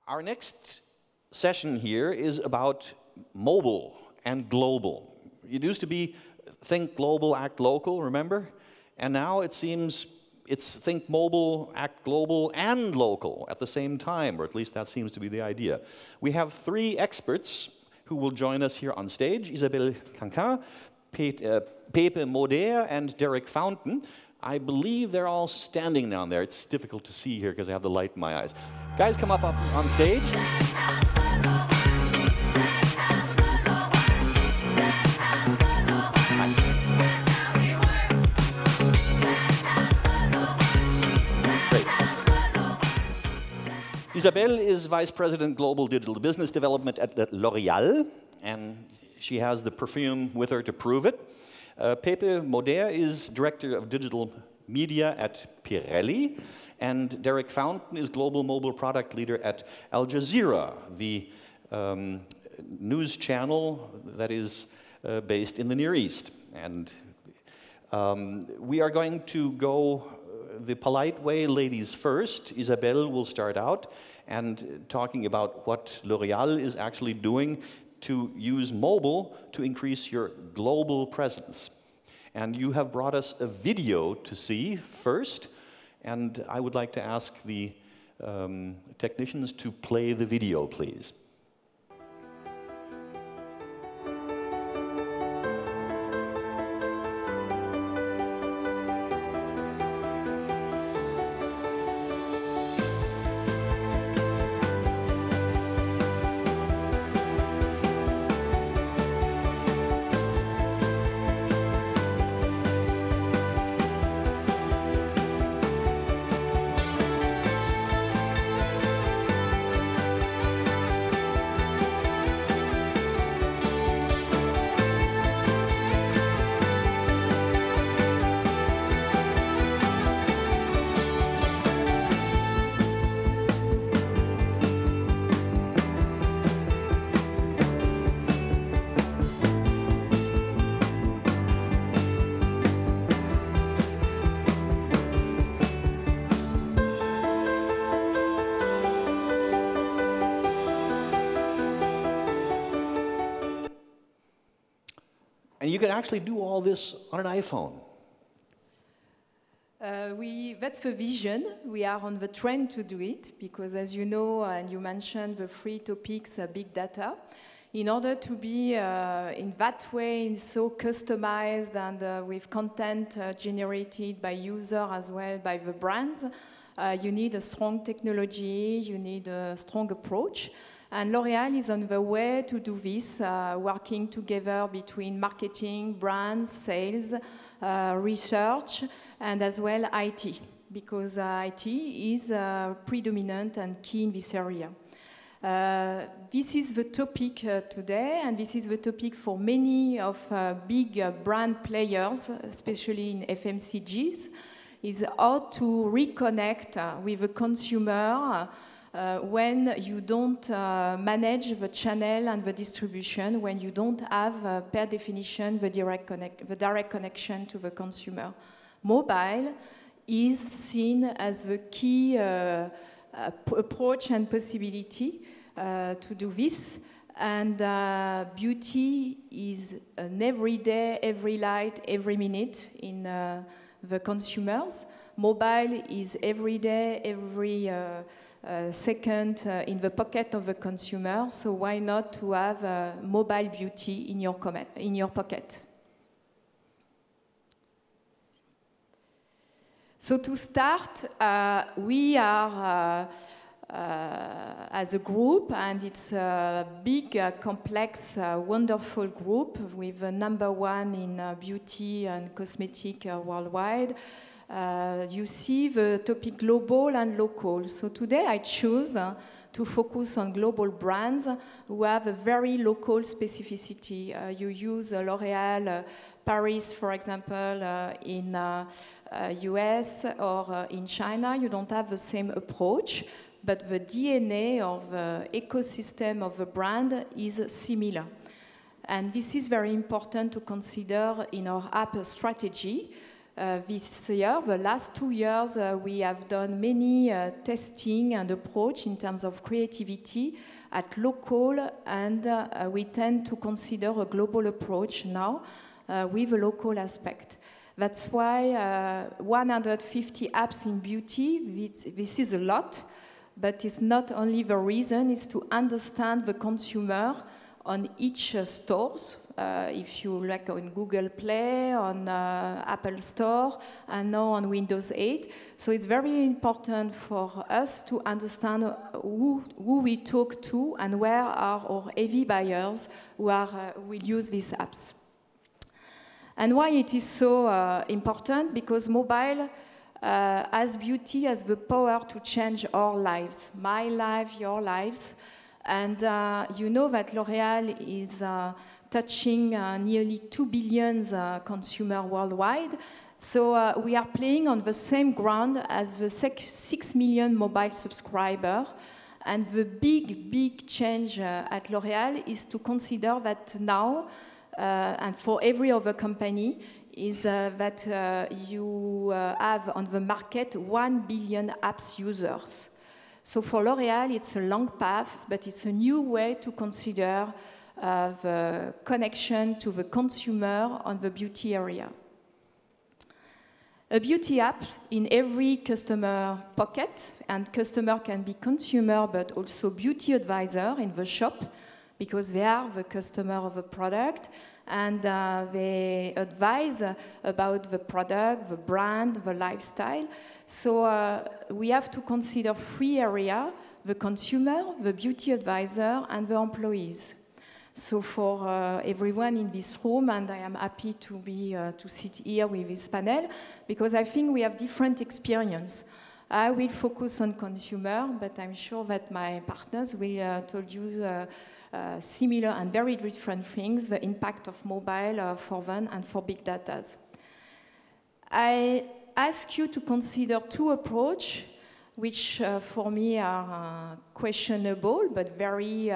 Our next session here is about mobile and global. It used to be think global, act local, remember? And now it seems it's think mobile, act global, and local at the same time, or at least that seems to be the idea. We have three experts who will join us here on stage: Isabelle Cinquin, Pepe Moder, and Derrick Fountain. I believe they're all standing down there. It's difficult to see here because I have the light in my eyes. Guys, come up on stage. Isabelle is Vice President Global Digital Business Development at L'Oréal, and she has the perfume with her to prove it. Pepe Moder is Director of Digital Media at Pirelli, and Derrick Fountain is Global Mobile Product Leader at Al Jazeera, the news channel that is based in the Near East. And we are going to go the polite way, ladies first. Isabelle will start out and talking about what L'Oréal is actually doing to use mobile to increase your global presence. And you have brought us a video to see first, and I would like to ask the technicians to play the video, please. And you can actually do all this on an iPhone. That's the vision. We are on the trend to do it, because as you know, and you mentioned the three topics, big data. In order to be in that way so customized and with content generated by user as well by the brands, you need a strong technology, you need a strong approach. And L'Oréal is on the way to do this, working together between marketing, brands, sales, research, and as well IT, because IT is predominant and key in this area. This is the topic today, and this is the topic for many of big brand players, especially in FMCGs, is how to reconnect with the consumer when you don't manage the channel and the distribution, when you don't have, per definition, the direct connection to the consumer. Mobile is seen as the key approach and possibility to do this. And beauty is an everyday, every light, every minute in the consumers. Mobile is every day, every second in the pocket of the consumer, so why not to have mobile beauty in your pocket? So to start, we are as a group, and it's a big, complex, wonderful group with #1 in beauty and cosmetic worldwide. You see the topic global and local. So today I choose to focus on global brands who have a very local specificity. You use L'Oréal Paris, for example, in US or in China. You don't have the same approach, but the DNA of the ecosystem of the brand is similar. And this is very important to consider in our app strategy. this year. The last 2 years, we have done many testing and approach in terms of creativity at local, and we tend to consider a global approach now with a local aspect. That's why 150 apps in beauty, this is a lot, but it's not only the reason, it's to understand the consumer on each stores. If you like on Google Play, on Apple Store, and now on Windows 8. So it's very important for us to understand who we talk to and where are our heavy buyers who will use these apps. And why it is so important? Because mobile, as beauty, has the power to change our lives. My life, your lives. And you know that L'Oréal is touching nearly 2 billion consumers worldwide. So we are playing on the same ground as the 6 million mobile subscribers. And the big change at L'Oréal is to consider that now, and for every other company, is that you have on the market 1 billion apps users. So for L'Oréal, it's a long path, but it's a new way to consider the connection to the consumer on the beauty area. A beauty app in every customer pocket, and customer can be consumer, but also beauty advisor in the shop, because they are the customer of a product, and they advise about the product, the brand, the lifestyle. So we have to consider 3 areas: the consumer, the beauty advisor, and the employees. So for everyone in this room, and I am happy to sit here with this panel, because I think we have different experience. I will focus on consumer, but I'm sure that my partners will tell you similar and very different things, the impact of mobile for them and for big data. I ask you to consider 2 approaches, which for me are questionable, but very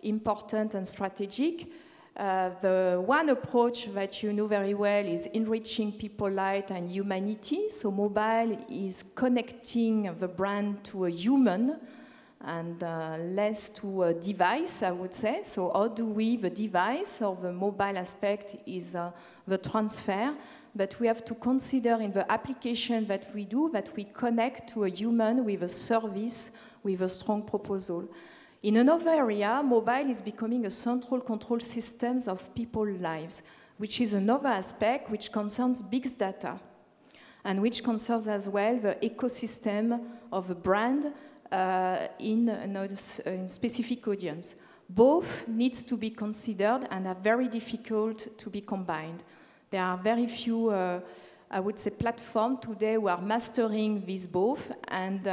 important and strategic. The one approach that you know very well is enriching people life and humanity. So mobile is connecting the brand to a human and less to a device, I would say. So how do we, the device or the mobile aspect is the transfer, but we have to consider in the application that we do that we connect to a human with a service, with a strong proposal. In another area, mobile is becoming a central control system of people's lives, which is another aspect which concerns big data, and which concerns as well the ecosystem of a brand in a specific audience. Both needs to be considered and are very difficult to be combined. There are very few, I would say, platforms today who are mastering these both, and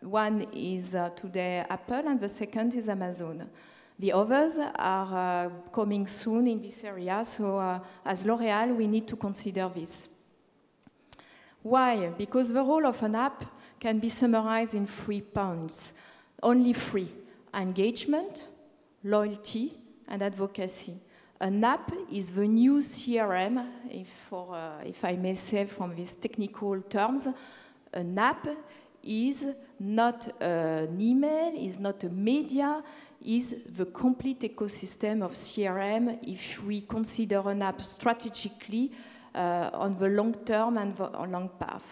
one is today Apple, and the second is Amazon. The others are coming soon in this area, so as L'Oréal, we need to consider this. Why? Because the role of an app can be summarized in 3 points. Only 3: engagement, loyalty, and advocacy. An app is the new CRM, if I may say from these technical terms. An app is not an email, is not a media, is the complete ecosystem of CRM if we consider an app strategically on the long term and the long path.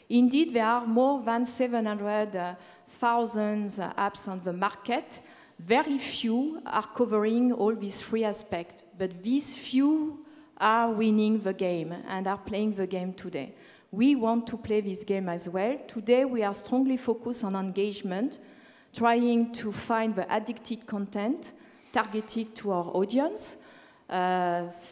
Indeed, there are more than 700,000 apps on the market. Very few are covering all these 3 aspects, but these few are winning the game and are playing the game today. We want to play this game as well. Today, we are strongly focused on engagement, trying to find the addictive content targeted to our audience,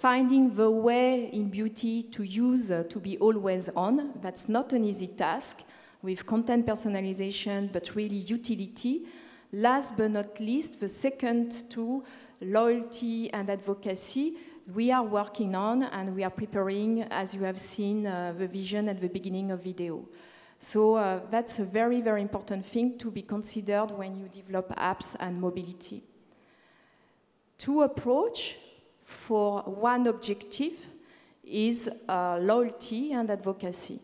finding the way in beauty to use to be always on. That's not an easy task with content personalization, but really utility. Last but not least, the second 2, loyalty and advocacy, we are working on, and we are preparing, as you have seen, the vision at the beginning of video. So that's a very, very important thing to be considered when you develop apps and mobility. 2 approach for one objective is loyalty and advocacy.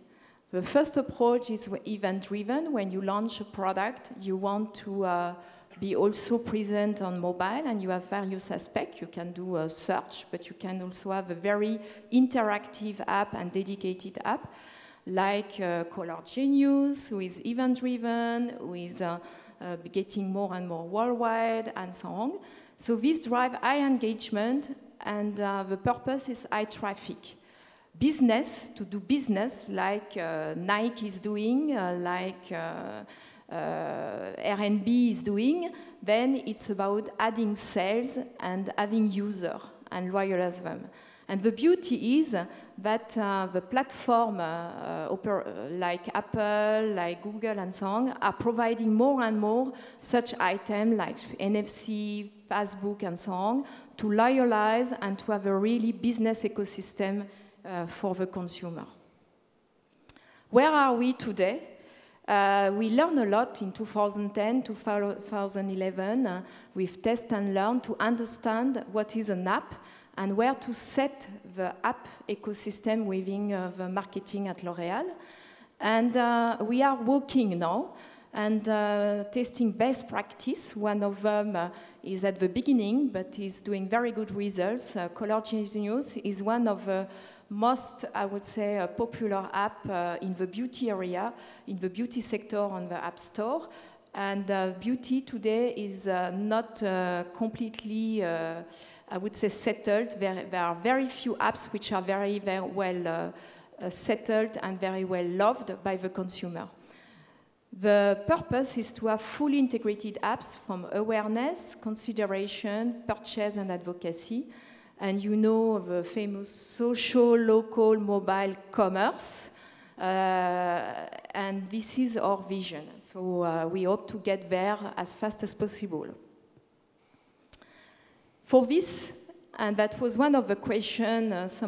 The first approach is event-driven. When you launch a product, you want to be also present on mobile, and you have various aspects. You can do a search, but you can also have a very interactive app and dedicated app, like Color Genius, who is event-driven, who is getting more and more worldwide, and so on. So this drives high engagement, and the purpose is high traffic. Business, to do business, like Nike is doing, like R&B is doing, then it's about adding sales and having users and loyalize them. And the beauty is that the platform like Apple, like Google and so on are providing more and more such items like NFC, Facebook and so on to loyalize and to have a really business ecosystem for the consumer. Where are we today? We learned a lot in 2010, 2011 with test and learn to understand what is an app and where to set the app ecosystem within the marketing at L'Oréal. And we are working now and testing best practice. One of them is at the beginning, but is doing very good results. Color Genius is one of the most, I would say, popular app in the beauty area, in the beauty sector on the App Store. And beauty today is not completely, I would say, settled. There are very few apps which are very, very well settled and very well loved by the consumer. The purpose is to have fully integrated apps from awareness, consideration, purchase, and advocacy. And you know the famous social, local, mobile commerce. And this is our vision. So we hope to get there as fast as possible. For this, and that was one of the questions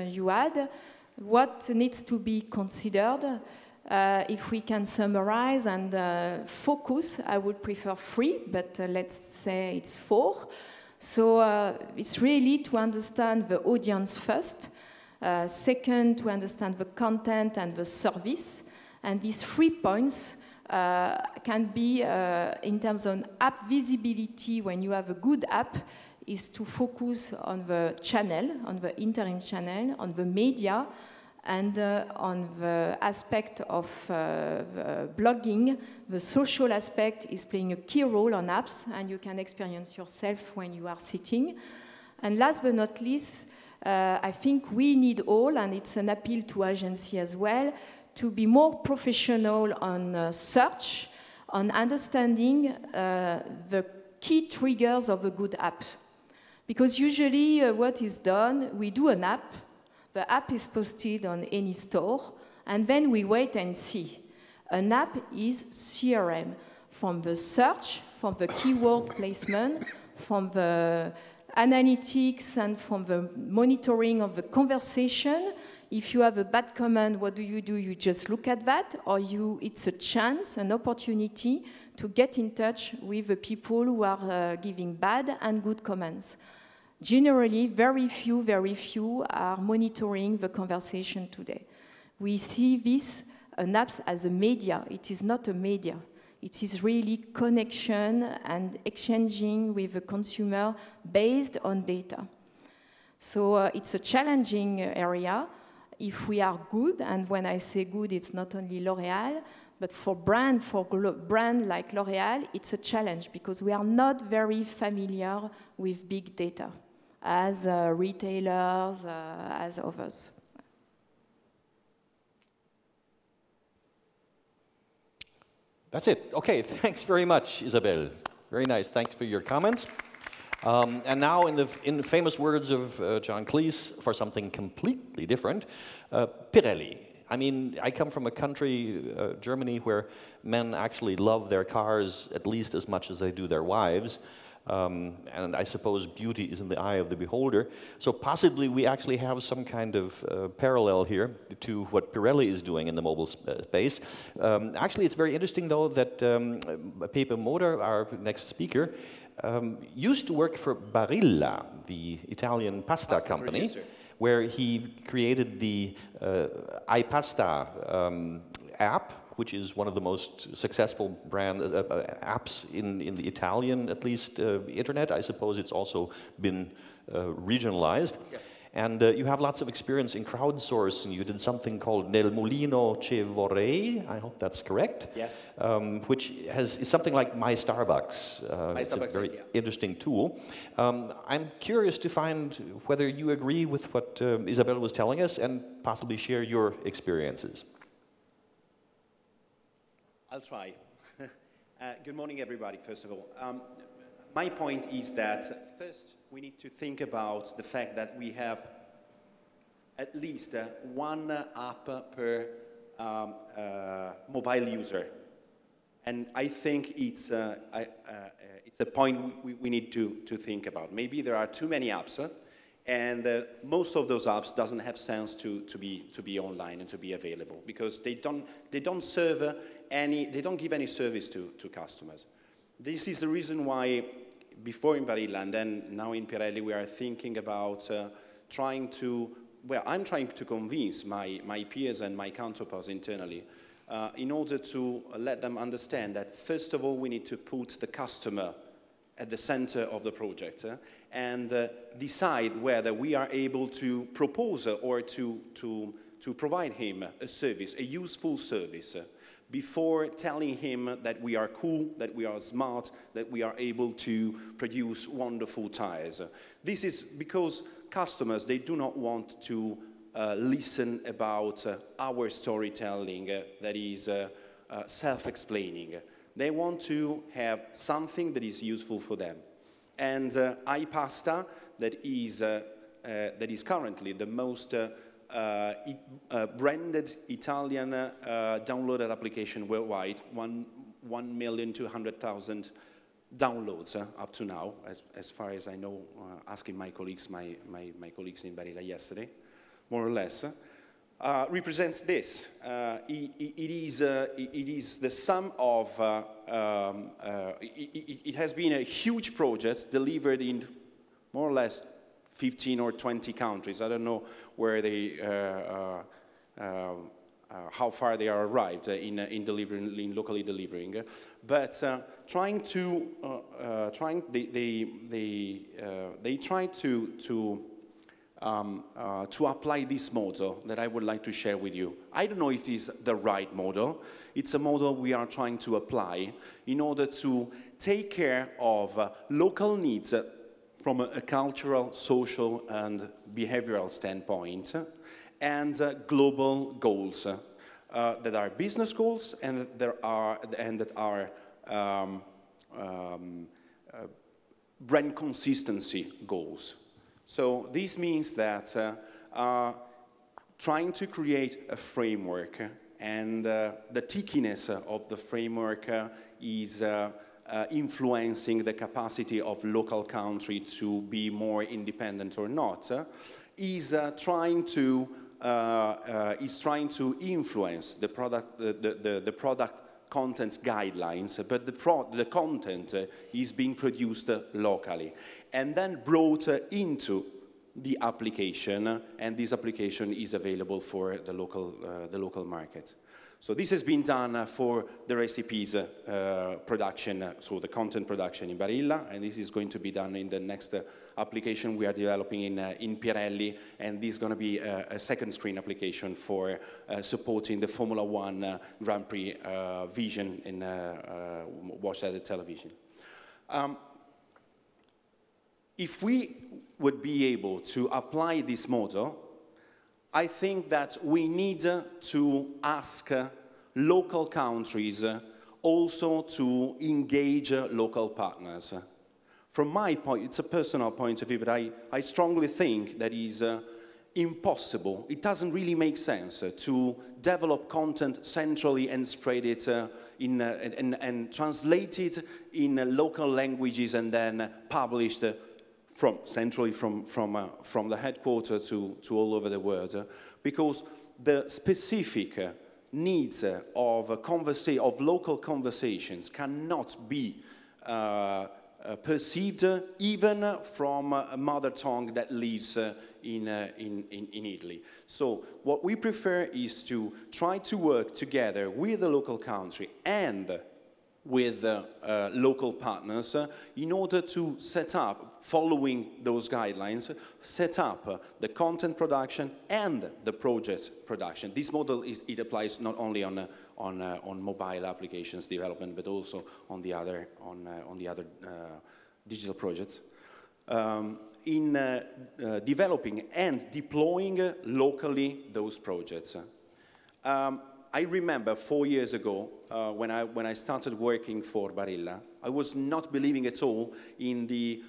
you had, what needs to be considered? If we can summarize and focus, I would prefer 3, but let's say it's 4. So it's really to understand the audience first, second, to understand the content and the service. And these 3 points can be, in terms of app visibility, when you have a good app, is to focus on the channel, on the internet channel, on the media, and on the aspect of the blogging. The social aspect is playing a key role on apps, and you can experience yourself when you are sitting. And last but not least, I think we need all, and it's an appeal to agency as well, to be more professional on search, on understanding the key triggers of a good app. Because usually what is done, we do an app, the app is posted on any store, and then we wait and see. An app is CRM, from the search, from the keyword placement, from the analytics, and from the monitoring of the conversation. If you have a bad comment, what do? You just look at that, or it's a chance, an opportunity to get in touch with the people who are giving bad and good comments. Generally, very few are monitoring the conversation today. We see this an app as a media. It is not a media. It is really connection and exchanging with the consumer based on data. So it's a challenging area. If we are good, and when I say good, it's not only L'Oréal, but for brand like L'Oréal, it's a challenge because we are not very familiar with big data as retailers, as others. That's it. Okay, thanks very much, Isabelle. Very nice. Thanks for your comments. And now, in the famous words of John Cleese, for something completely different, Pirelli. I mean, I come from a country, Germany, where men actually love their cars at least as much as they do their wives. And I suppose beauty is in the eye of the beholder. So possibly we actually have some kind of parallel here to what Pirelli is doing in the mobile space. Actually, it's very interesting, though, that Pepe Moder, our next speaker, used to work for Barilla, the Italian pasta company, where he created the iPasta app, which is one of the most successful apps in the Italian, at least, internet. I suppose it's also been regionalized. Yeah. And you have lots of experience in crowdsourcing. You did something called Nel Mulino Che Vorrei, I hope that's correct. Yes. Which is something like My Starbucks. It's a very interesting tool. I'm curious to find whether you agree with what Isabelle was telling us and possibly share your experiences. I'll try. Good morning, everybody, first of all. My point is that first we need to think about the fact that we have at least one app per mobile user. And I think it's a point we need to think about. Maybe there are too many apps, and most of those apps doesn't have sense to be online and to be available because they don't serve they don't give any service to customers. This is the reason why before in Barilla and then now in Pirelli we are thinking about I'm trying to convince my peers and my counterparts internally in order to let them understand that first of all we need to put the customer at the center of the project and decide whether we are able to propose or to provide him a service, a useful service, before telling him that we are cool, that we are smart, that we are able to produce wonderful tires. This is because customers, they do not want to listen about our storytelling that is self-explaining. They want to have something that is useful for them. And iPasta, that is currently the most branded Italian downloaded application worldwide, 1,200,000 downloads up to now, as far as I know, asking my colleagues, my colleagues in Barilla yesterday, more or less, represents this. It is the sum of, it has been a huge project delivered in more or less 15 or 20 countries. I don't know where they, how far they are arrived in delivering, in locally delivering, but they try to apply this model that I would like to share with you. I don't know if it's the right model. It's a model we are trying to apply in order to take care of local needs from a cultural, social, and behavioral standpoint, and global goals that are business goals and that are brand consistency goals. So this means that trying to create a framework, and the tickiness of the framework is influencing the capacity of local country to be more independent or not, is trying to influence the product content guidelines, but the content is being produced locally and then brought into the application, and this application is available for the local market. So this has been done for the recipes production, so the content production in Barilla, and this is going to be done in the next application we are developing in Pirelli, and this is going to be a second screen application for supporting the Formula One Grand Prix vision in watched at the television. If we would be able to apply this model, I think that we need to ask local countries also to engage local partners. From my point, it's a personal point of view, but I strongly think that is impossible. It doesn't really make sense to develop content centrally and spread it and translate it in local languages and then published centrally from the headquarters to all over the world, because the specific needs of local conversations cannot be perceived even from a mother tongue that lives in Italy. So what we prefer is to try to work together with the local country and with local partners in order to set up, following those guidelines, set up the content production and the project production. This model it applies not only on mobile applications development, but also on the other digital projects. In developing and deploying locally those projects. I remember 4 years ago, when I started working for Barilla, I was not believing at all in the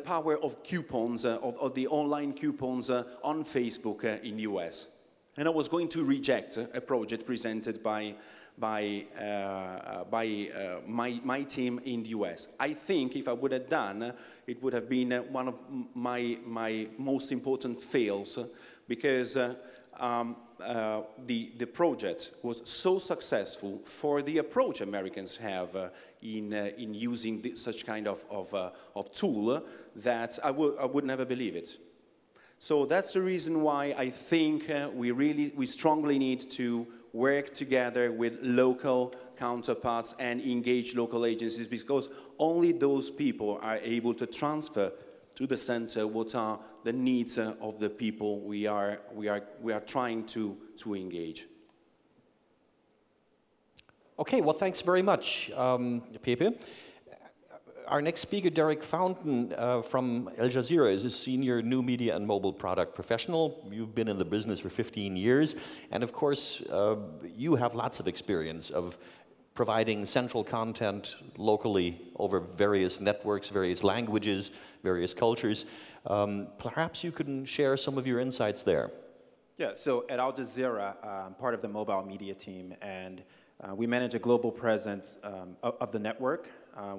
power of coupons, of the online coupons on Facebook in the US. And I was going to reject a project presented by my team in the US. I think if I would have done, it would have been one of my most important fails, because the project was so successful for the approach Americans have in using such kind of tool that I would never believe it. So that's the reason why I think we strongly need to work together with local counterparts and engage local agencies, because only those people are able to transfer to the center what are the needs of the people we are trying to engage. Okay, well, thanks very much, Pepe. Our next speaker, Derrick Fountain from Al Jazeera, is a senior new media and mobile product professional. You've been in the business for 15 years, and of course, you have lots of experience of providing central content locally over various networks, various languages, various cultures. Perhaps you can share some of your insights there. Yeah, so at Al Jazeera, I'm part of the mobile media team, and we manage a global presence of the network,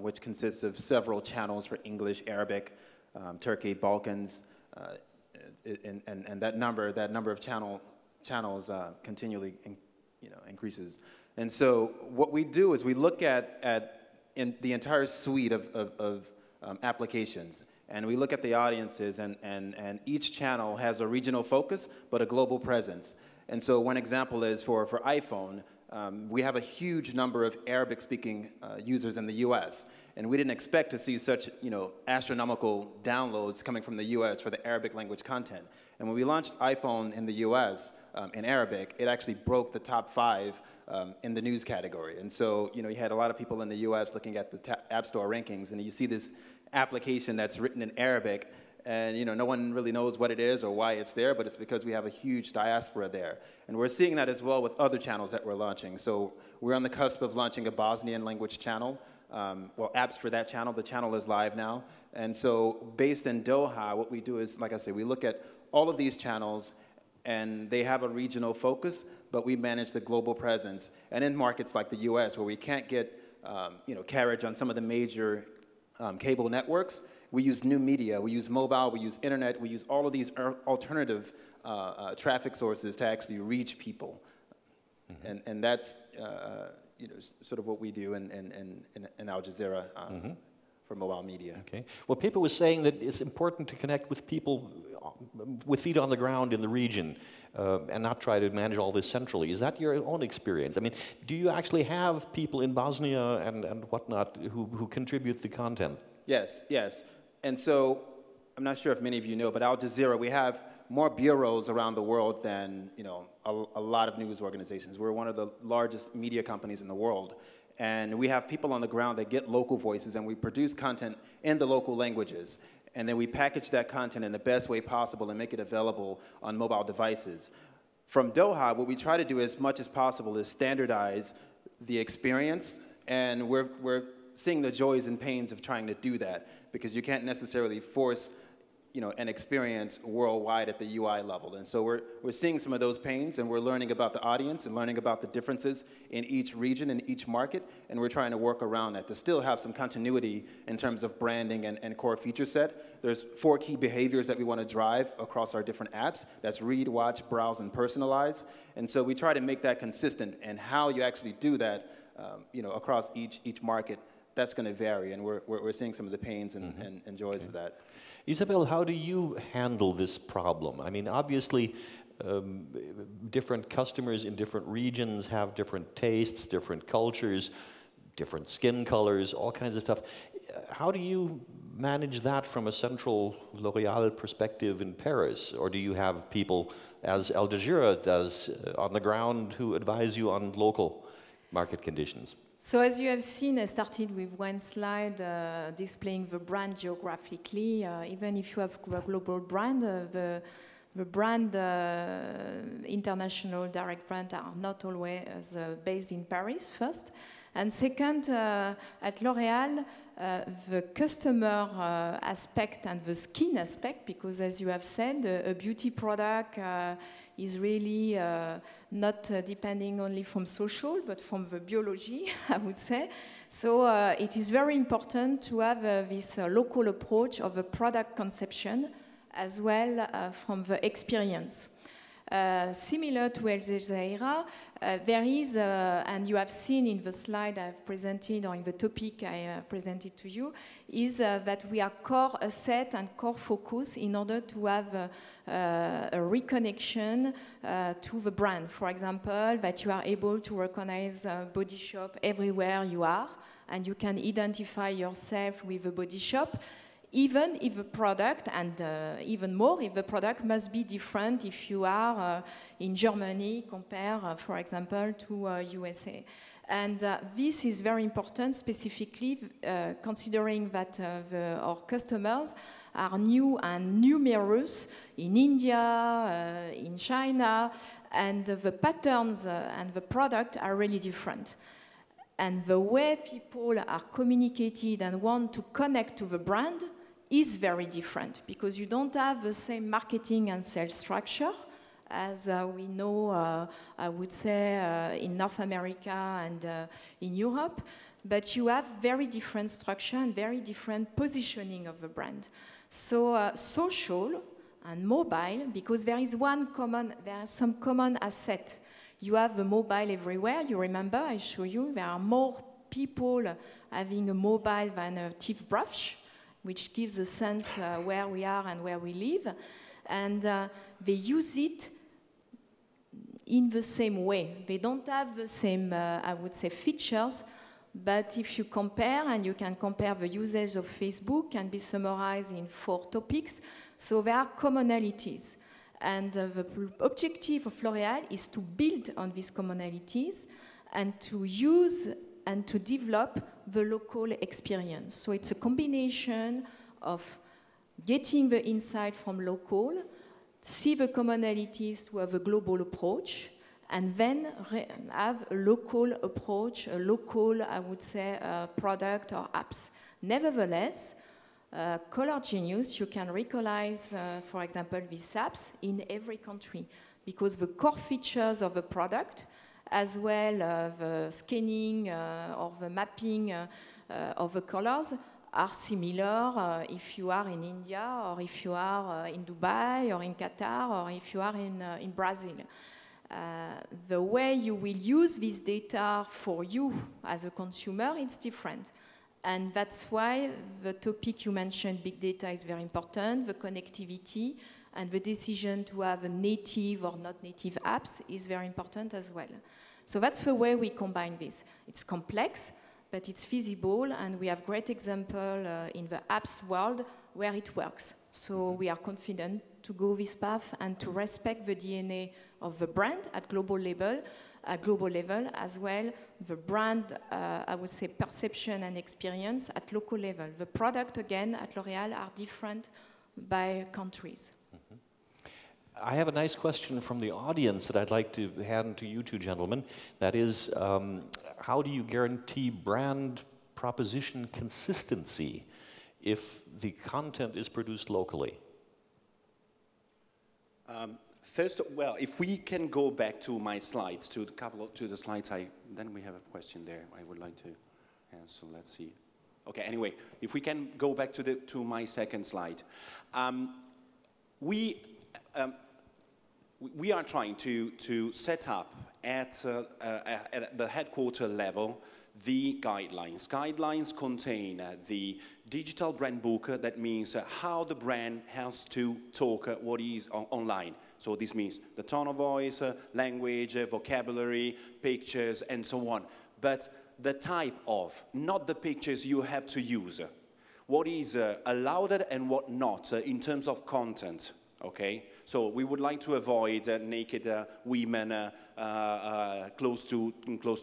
which consists of several channels for English, Arabic, Turkey, Balkans, and that number of channels continually increases. And so what we do is we look at the entire suite of applications, and we look at the audiences, and each channel has a regional focus, but a global presence. And so one example is for iPhone, we have a huge number of Arabic-speaking users in the US, and we didn't expect to see such astronomical downloads coming from the US for the Arabic language content. And when we launched iPhone in the US in Arabic, it actually broke the top 5 in the news category. And so you had a lot of people in the US looking at the App Store rankings, and you see this application that's written in Arabic, and no one really knows what it is or why it's there, but it's because we have a huge diaspora there. And we're seeing that as well with other channels that we're launching. So we're on the cusp of launching a Bosnian language channel. Well, apps for that channel. The channel is live now. And so based in Doha, what we do is, like I said, we look at all of these channels, and they have a regional focus, but we manage the global presence. And in markets like the US, where we can't get carriage on some of the major cable networks, we use new media, we use mobile, we use internet, we use all of these alternative traffic sources to actually reach people. Mm-hmm. And that's sort of what we do in Al Jazeera for mobile media. Okay. Well, Pepe was saying that it's important to connect with people with feet on the ground in the region and not try to manage all this centrally. Is that your own experience? I mean, do you actually have people in Bosnia and whatnot who contribute the content? Yes, yes. And so, I'm not sure if many of you know, but Al Jazeera, we have more bureaus around the world than a lot of news organizations. We're one of the largest media companies in the world. And we have people on the ground that get local voices, and we produce content in the local languages. And then we package that content in the best way possible and make it available on mobile devices. From Doha, what we try to do as much as possible is standardize the experience, and we're seeing the joys and pains of trying to do that, because you can't necessarily force an experience worldwide at the UI level. And so we're seeing some of those pains, and we're learning about the audience and learning about the differences in each region and each market, and we're trying to work around that to still have some continuity in terms of branding and core feature set. There's 4 key behaviors that we want to drive across our different apps. That's read, watch, browse, and personalize. And so we try to make that consistent, and how you actually do that across each market that's going to vary, and we're seeing some of the pains and joys of that. Isabelle, how do you handle this problem? I mean, obviously, different customers in different regions have different tastes, different cultures, different skin colors, all kinds of stuff. How do you manage that from a central L'Oréal perspective in Paris? Or do you have people, as Al Jazeera does, on the ground who advise you on local market conditions? So as you have seen, I started with one slide displaying the brand geographically. Even if you have a global brand, the brand, international direct brand, are not always based in Paris, first. And second, at L'Oréal, the customer aspect and the skin aspect, because as you have said, a beauty product is really not depending only from social, but from the biology, I would say. So it is very important to have this local approach of the product conception, as well from the experience. Similar to Al Jazeera, there is, and you have seen in the slide I've presented, or in the topic I presented to you, is that we are core asset and core focus in order to have a reconnection to the brand. For example, that you are able to recognize Body Shop everywhere you are, and you can identify yourself with the Body Shop, even if the product, and even more if the product must be different if you are in Germany compared, for example, to USA. And this is very important, specifically considering that our customers are new and numerous in India, in China, and the patterns and the product are really different. And the way people are communicated and want to connect to the brand is very different, because you don't have the same marketing and sales structure as we know, I would say, in North America and in Europe, but you have very different structure and very different positioning of the brand. So social and mobile, because there is some common asset. You have the mobile everywhere. You remember, I show you, there are more people having a mobile than a toothbrush, which gives a sense where we are and where we live. And they use it in the same way. They don't have the same, I would say, features, but if you compare, and you can compare the usage of Facebook, can be summarized in 4 topics, so there are commonalities. And the objective of L'Oréal is to build on these commonalities and to use and to develop the local experience. So it's a combination of getting the insight from local, see the commonalities to have a global approach, and then have a local approach, a local, I would say, product or apps. Nevertheless, Color Genius, you can recognize, for example, these apps in every country, because the core features of the product, as well the scanning or the mapping of the colors, are similar if you are in India, or if you are in Dubai, or in Qatar, or if you are in Brazil. The way you will use this data for you as a consumer, it's different. And that's why the topic you mentioned, big data, is very important. The connectivity and the decision to have a native or not native apps is very important as well. So that's the way we combine this. It's complex, but it's feasible, and we have great example in the apps world where it works. So we are confident to go this path and to respect the DNA of the brand at global level, as well the brand, I would say, perception and experience at local level. The product, again, at L'Oréal are different by countries. Mm-hmm. I have a nice question from the audience that I'd like to hand to you two gentlemen. That is, how do you guarantee brand proposition consistency if the content is produced locally? First, well, if we can go back to my slides, to the slides, then we have a question there I would like to answer. Let's see. Okay, anyway, if we can go back to my second slide. We are trying to set up at the headquarter level the guidelines. Guidelines contain the digital brand book, that means how the brand has to talk what is online. So this means the tone of voice, language, vocabulary, pictures, and so on. But the type of, not the pictures you have to use. What is allowed and what not in terms of content, okay? So we would like to avoid naked women close to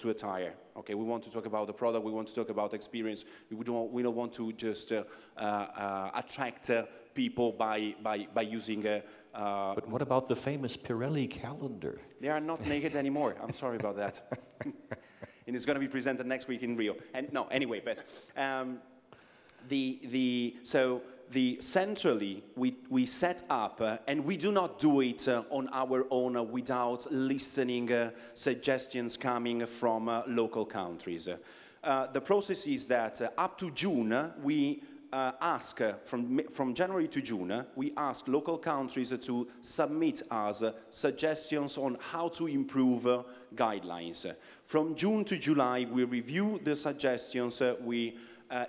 a tire. Okay, we want to talk about the product, we want to talk about experience. We don't want to just attract people by using but what about the famous Pirelli calendar? They are not naked anymore. I'm sorry about that. And it's going to be presented next week in Rio. And no, anyway, but centrally we set up, and we do not do it on our own without listening suggestions coming from local countries. The process is that up to June we ask, from January to June, we ask local countries to submit us suggestions on how to improve guidelines. From June to July, we review the suggestions, we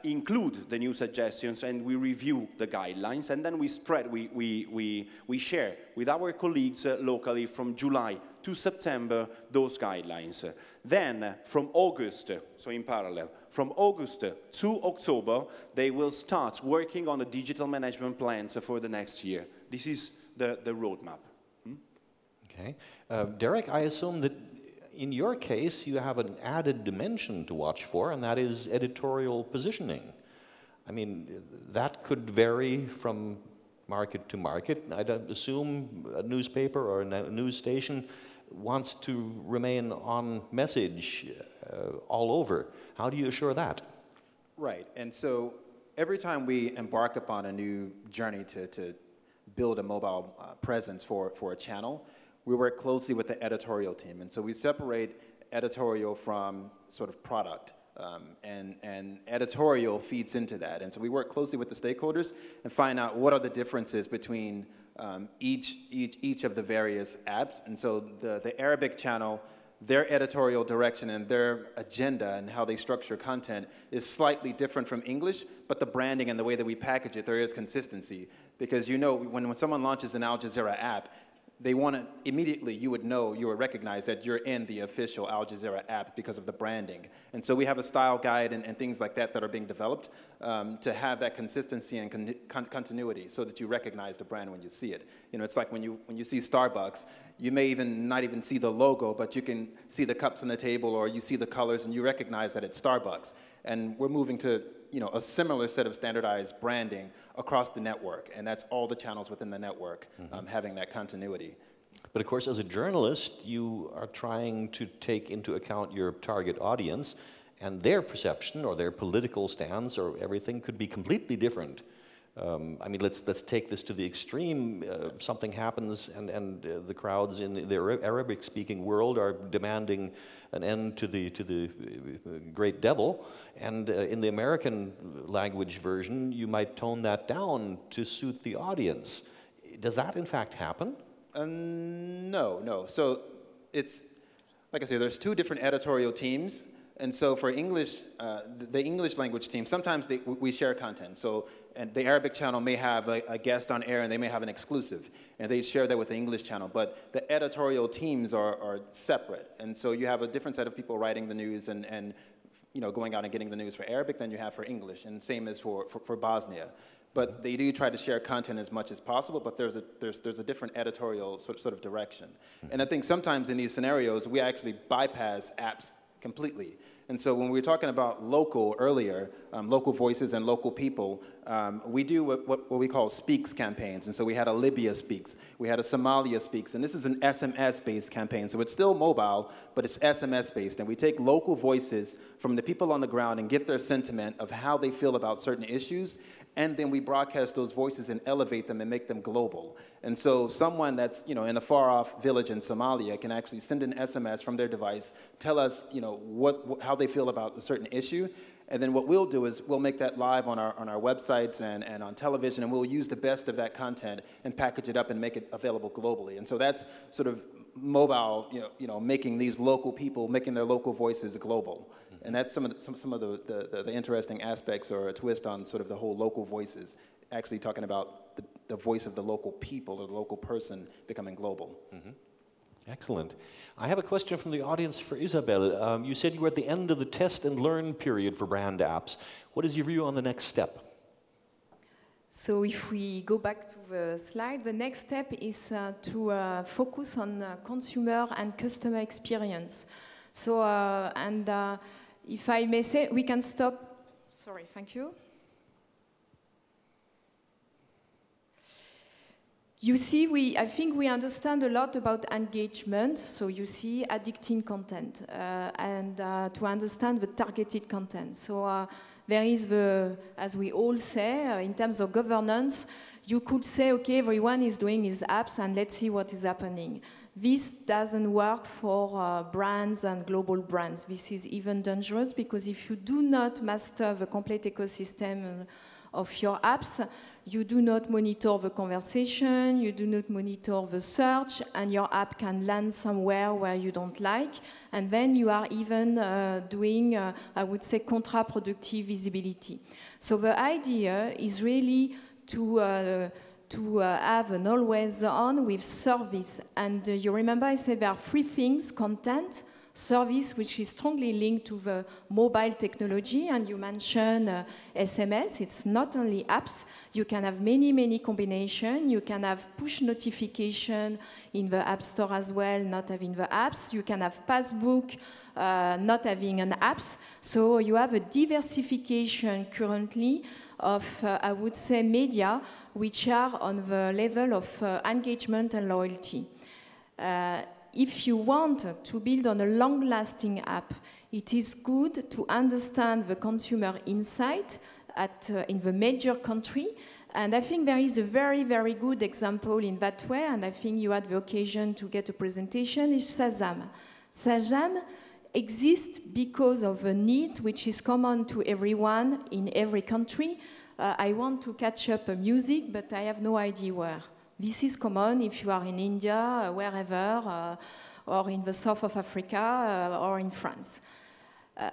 include the new suggestions, and we review the guidelines, and then we share with our colleagues locally from July to September those guidelines. Then from August, so in parallel, from August to October, they will start working on the digital management plans for the next year. This is the roadmap. Okay. Derrick, I assume that in your case, you have an added dimension to watch for, and that is editorial positioning. I mean, that could vary from market to market. I don't assume a newspaper or a news station wants to remain on message all over. How do you assure that? Right, and so every time we embark upon a new journey to build a mobile presence for a channel, we work closely with the editorial team. And so we separate editorial from sort of product, and editorial feeds into that. And so we work closely with the stakeholders and find out what are the differences between each of the various apps. And so the Arabic channel, their editorial direction and their agenda and how they structure content is slightly different from English, but the branding and the way that we package it, there is consistency. Because you know, when someone launches an Al Jazeera app, they want to, immediately you would know, you would recognize that you're in the official Al Jazeera app because of the branding. And so we have a style guide and things like that are being developed to have that consistency and continuity so that you recognize the brand when you see it. You know, it's like when you see Starbucks, you may not even see the logo, but you can see the cups on the table or you see the colors and you recognize that it's Starbucks. And we're moving to, you know, a similar set of standardized branding across the network, and that's all the channels within the network having that continuity. But of course, as a journalist, you are trying to take into account your target audience, and their perception or their political stance or everything could be completely different. I mean, let's take this to the extreme. Something happens, and the crowds in the Arabic-speaking world are demanding an end to the great devil, and in the American language version, you might tone that down to suit the audience. Does that in fact happen? No. So it's, like I say, there's two different editorial teams. And so for English, the English language team, sometimes we share content. So and the Arabic channel may have a guest on air and they may have an exclusive. And they share that with the English channel. But the editorial teams are separate. And so you have a different set of people writing the news and you know, going out and getting the news for Arabic than you have for English. And same as for Bosnia. But they do try to share content as much as possible, but there's a different editorial sort of direction. And I think sometimes in these scenarios, we actually bypass apps completely. And so when we were talking about local earlier, local voices and local people, we do what we call speaks campaigns. And so we had a Libya speaks, we had a Somalia speaks, and this is an SMS-based campaign. So it's still mobile, but it's SMS-based. And we take local voices from the people on the ground and get their sentiment of how they feel about certain issues, and then we broadcast those voices and elevate them and make them global. And so someone that's, you know, in a far-off village in Somalia can actually send an SMS from their device, tell us, you know, how they feel about a certain issue, and then what we'll do is we'll make that live on our websites and on television, and we'll use the best of that content and package it up and make it available globally. And so that's sort of mobile, you know, making these local people, making their local voices global. And that's some of the interesting aspects or a twist on sort of the whole local voices, actually talking about the voice of the local people or the local person becoming global. Excellent. I have a question from the audience for Isabelle. You said you were at the end of the test and learn period for brand apps. What is your view on the next step? So if we go back to the slide, the next step is to focus on consumer and customer experience. So, if I may say, we can stop. Sorry, thank you. You see, I think we understand a lot about engagement. So you see addicting content and to understand the targeted content. So there is as we all say, in terms of governance, you could say, okay, everyone is doing his apps and let's see what is happening. This doesn't work for brands and global brands. This is even dangerous because if you do not master the complete ecosystem of your apps, you do not monitor the conversation, you do not monitor the search, and your app can land somewhere where you don't like. And then you are even doing, I would say, counterproductive visibility. So the idea is really to have an always on with service. And you remember I said there are three things: content, service, which is strongly linked to the mobile technology, and you mentioned SMS. It's not only apps. You can have many combinations. You can have push notification in the App Store as well, not having the apps. You can have passbook, not having an apps. So you have a diversification currently of, I would say, media, which are on the level of engagement and loyalty. If you want to build on a long-lasting app, it is good to understand the consumer insight in the major country. And I think there is a very good example in that way, and I think you had the occasion to get a presentation, is Shazam. Shazam exists because of the needs which is common to everyone in every country. I want to catch up music, but I have no idea where. This is common if you are in India, wherever, or in the south of Africa, or in France.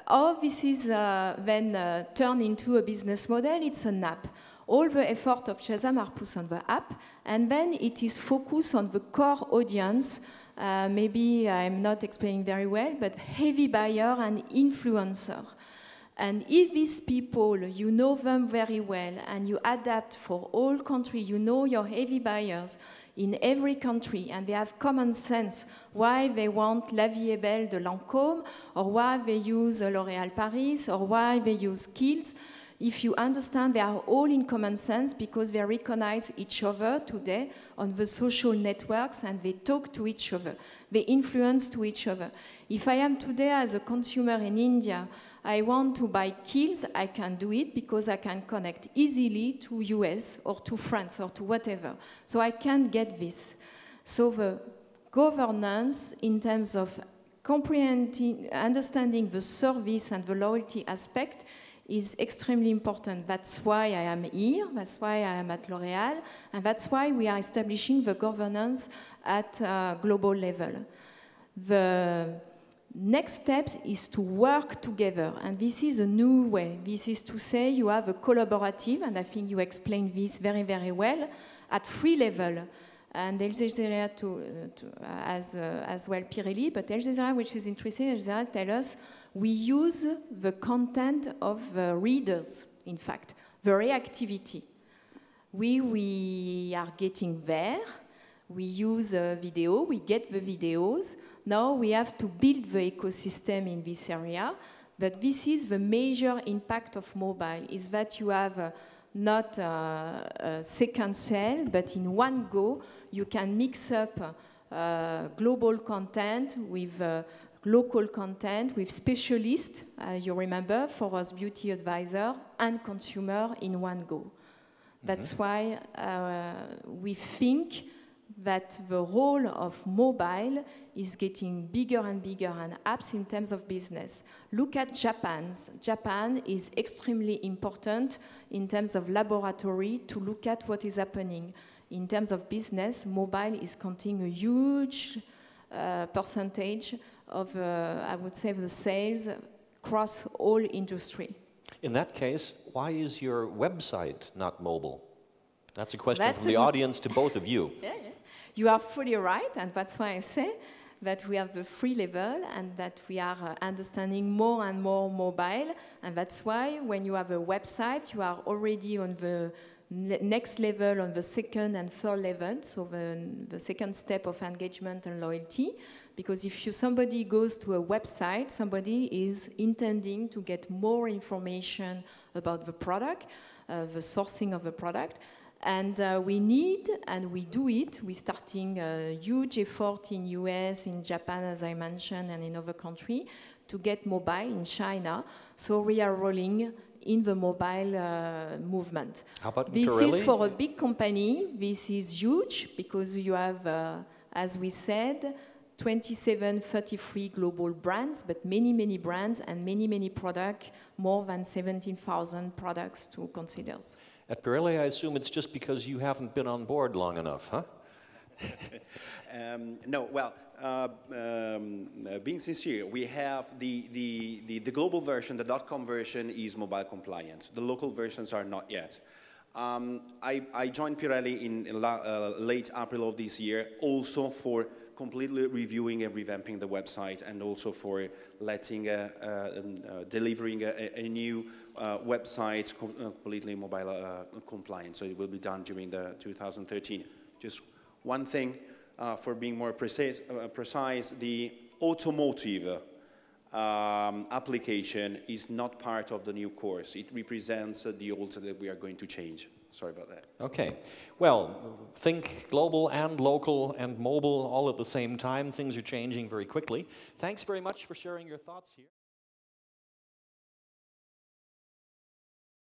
All this is then turned into a business model. It's an app. All the effort of Shazam are put on the app, and then it is focused on the core audience. Maybe I'm not explaining very well, but heavy buyer and influencer. And if these people, you know them very well, and you adapt for all countries, you know your heavy buyers in every country, and they have common sense why they want La Vie est Belle de Lancôme, or why they use L'Oréal Paris, or why they use Kiehl's. If you understand, they are all in common sense because they recognize each other today on the social networks, and they talk to each other. They influence to each other. If I am today as a consumer in India, I want to buy Kiehl's, I can do it because I can connect easily to US or to France or to whatever. So I can get this. So the governance in terms of understanding the service and the loyalty aspect is extremely important. That's why I am here, that's why I am at L'Oréal, and that's why we are establishing the governance at a global level. The next step is to work together, and this is a new way. This is to say you have a collaborative, and I think you explained this very well, at three levels. And Al Jazeera as well Pirelli, but Al Jazeera, which is interesting, Al Jazeera tell us we use the content of the readers, in fact, the reactivity. We are getting there, we use video, we get the videos. Now we have to build the ecosystem in this area, but this is the major impact of mobile, is that you have not a second cell, but in one go, you can mix up global content with local content, with specialists, you remember, for us beauty advisor, and consumer in one go. That's why we think that the role of mobile is getting bigger and bigger, and apps in terms of business. Look at Japan. Japan is extremely important in terms of laboratory to look at what is happening. In terms of business, mobile is counting a huge percentage of, I would say, the sales across all industry. In that case, why is your website not mobile? That's a question That's from the audience to both of you. Yeah. You are fully right, and that's why I say that we have the free level and that we are understanding more and more mobile, and that's why when you have a website, you are already on the next level, on the second and third level, so the second step of engagement and loyalty. Because if somebody goes to a website, somebody is intending to get more information about the product, the sourcing of the product. And we need, and we do it, we're starting a huge effort in US, in Japan, as I mentioned, and in other countries, to get mobile in China. So we are rolling in the mobile movement. How about this Pirelli? is for a big company, this is huge, because you have, as we said, 27, 33 global brands, but many, many brands and many, many products, more than 17,000 products to consider. At Pirelli, I assume it's just because you haven't been on board long enough, huh? No, well, being sincere, we have the global version, the .com version is mobile compliant. The local versions are not yet. I joined Pirelli in late April of this year, also for completely reviewing and revamping the website, and also for letting delivering a new website completely mobile compliant. So it will be done during the 2013. Just one thing for being more precise, the automotive application is not part of the new course. It represents the old that we are going to change. Sorry about that. Okay. Well, think global and local and mobile all at the same time. Things are changing very quickly. Thanks very much for sharing your thoughts here.